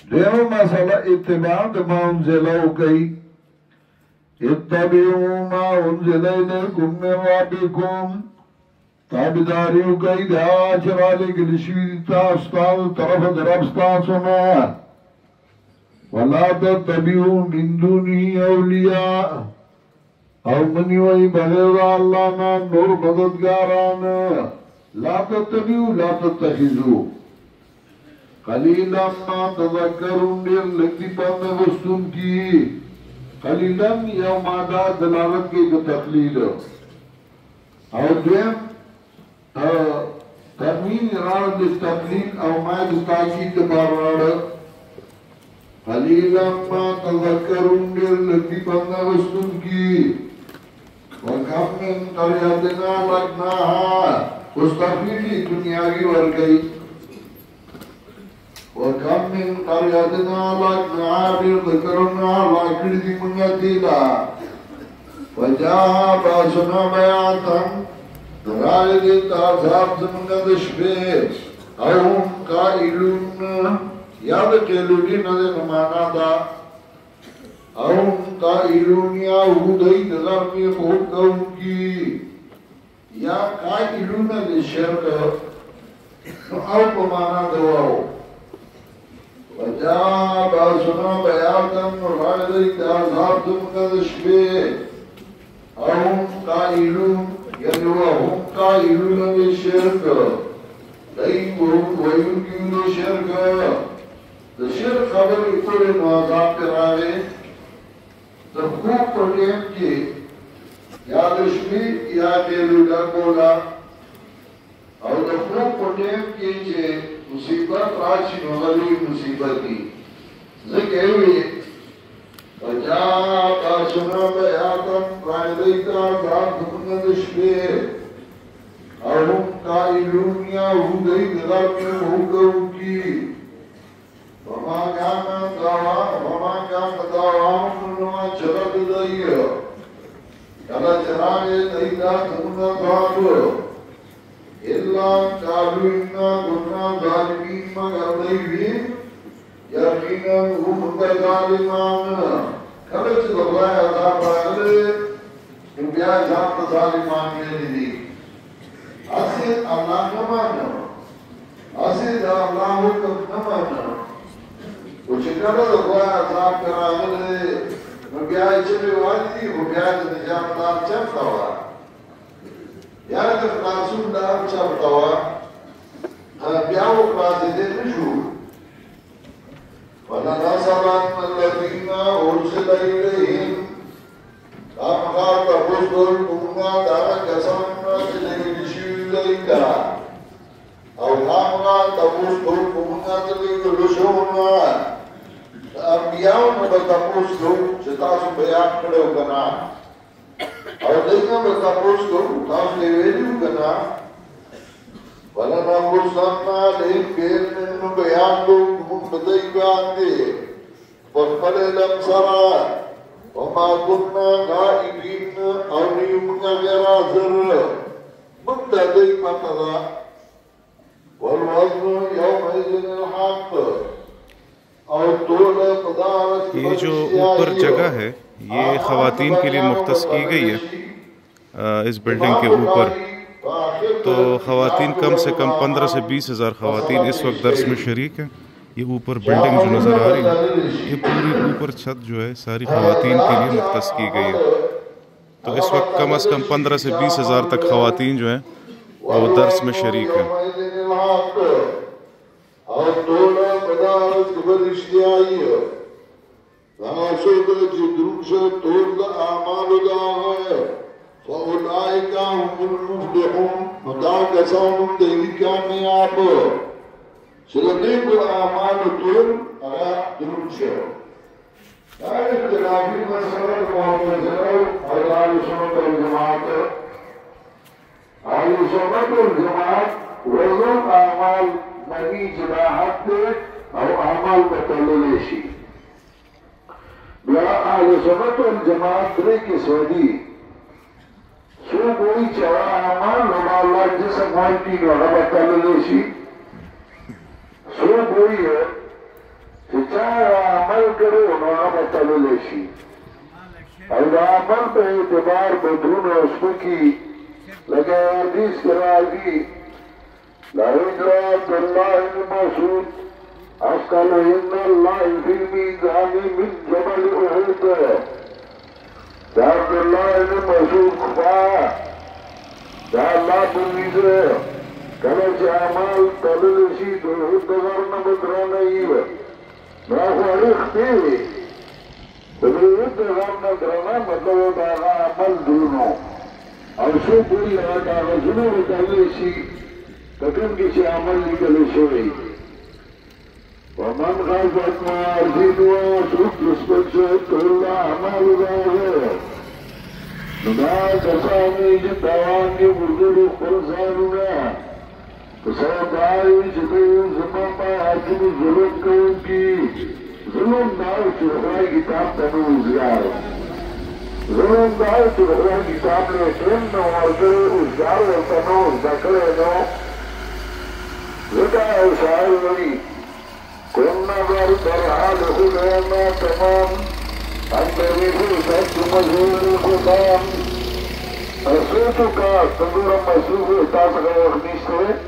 देव मसला इत्तिबा मा उनज़िला कई इत्तबिऊ मा उनज़िला इलैकुम मिन रब्बिकुम ताबिदारियों कई दाच वाले गिलशीता अस्ताल तरफ दरबस्ता सुना वला तत्तबिऊ मिन दुनी औलिया और मनी वही बगैर अल्लाह ना नूर मददगारान ला तत्तबिऊ ला तत्तखिजू कलीलन मा तज़क्करून देर लगती पढ़ने वस्तुन की कलीलन या मादा दलालत की तकलील और देम तमीन इराद तकलील और माद ताकीद बाराड कलीलन मा तज़क्करून देर लगती पढ़ने वस्तुन की वकम मिन क़रयतिना लग्नाहा मुस्तफ़ीली दुनिया की वर गई वकम मिन क़रयतिना लग्नाहा बिज़करना लाकिड़ी मुंगतीला वजाहा बासना बयातन दराइल ताज़ाब जमंगदशबे अहुम काइलून याद केलूनी नज़े नमाना दा अहुम काइलून या हुदई नज़र में बहुत कहूँगी या काइलून लिशर्क तो अब माना दवाओ वजाहा बासना बयातन दराइल ताज़ाब जमंगदशबे अहुम काइलून यानी वहुम काइलून लिशर्क नहीं वयुनकी लिशर्क तो शिर्क खबर इतने नवाज़ाब करावे तो खूब प्रॉब्लम की या दुश्मनी या बेलुदा बोला और तो खूब प्रॉब्लम की जे मुसीबत राशि नवाली मुसीबती ज़िक्र वजाहा बासना बयातन रायदा जात मुंगदशबे अहुम काइलून या हुदई नज़र में हुक्की वमा काना दावाहुम चरद दइया कला चरागे दइदा तुमना दालो इल्ला कालू इन्ना गुन्ना जालिमीन मगर दइवी यकीना हुम जालिमान कला चलवा अज़ाब आले इंबिया जात जालिमान में दी असिद अल्लाह न मानो असिद अल्लाह हुक्म न मानो وشكرا الله عذاب كرامله وبيعي شبه والدي وبيعي نجام دار شبطوا يعني تخلصون دار شبطوا بيعوا قرازدين نشور ولنصرن الذين أرسل إليهم أمغار تبصر كمنا دار كسرنا تلين شيئا أو أمغار تبصر كمنا تلين رشونا अंबियाओं ने बतापोस दो चितासु बयान करो कना और देखना बतापोस दो तास लेवेलू कना वाला नाम बुस्ताना लेन केल में बयान दो मुन बदई बांधे पफले लम्सरा वमा कुन्ना गाइबीन अवनियुम का गराजर मुद्दई पतला वल्वज़्न यौमइज़िन अल-हक़ ये जो ऊपर जगह है ये ख़वातीन के लिए मुख्तस की गई है इस बिल्डिंग के ऊपर। तो ख़वातीन कम से कम 15 से 20 हज़ार ख़वातीन इस वक्त दर्स में शरीक हैं। ये ऊपर बिल्डिंग जो नज़र आ रही है ये पूरी ऊपर छत जो है सारी ख़वातीन के लिए मुख्तस की गई है। तो इस वक्त कम से कम 15 से 20 हज़ार तक ख़वातीन जो हैं वो दर्स में शरीक हैं। और तोला मदारत खबर इश्तियाई है नाशो के जिद्रूम से तोड़ द आमाल उदाह है फ़उलाइका हुमुल मुफ़्लिहून मदा कसाउन देवी क्या में आप चलने को आमाल तोड़ अरा द्रूम से यार इख्तिलाफी मसला मोहम्मद ज़रूर और आल सुन्नत वल जमात वज़न आमाल नबी जबाहत और अमाल बतलेशी या अहले सुन्नत वल जमात के सऊदी सो कोई चवा अमाल नमाला जिसम वाली न बतलेशी सो कोई है करे उन्होंने तले शी और अमल पे एतबार बदून उसकी लगे हदीस करागी मसूद अफकल इन्नल्लाह फी मीज़ान मिन जबल उहद अब्दुल्लाह मसूद खुदा अल्लाह बुनीज़े कल से अमल तले शी तो उदगर न बदरा नहीं है ना खरीखते उदगर न बदरा मतलब दागा अमल दूनो और शो पूरी दागा जुनून तले शी कठिन किसी अमल निकले शोई वमन खाफत मार्जिनुआ सुख रिस्पेक्ट से तोला अमल उदाहे नुदा कसामी जितावांगे बुजुर्ग फरसानुना कसादाई जिते ज़माना आखिरी ज़रूरत करूँगी ज़रूर नाव चुराई किताब तनु उज़गार ज़रूर नाव चुराई किताब ने ट्रेन न वाले उज़गार और तनु उज़गार नो ज़िदा उशार वरी कोन्ना बार बरहाल हुलैमा तमाम अंदर भी सब मज़हूर को काम असुत का तंदूर मसूब ताज़ गए निश्चय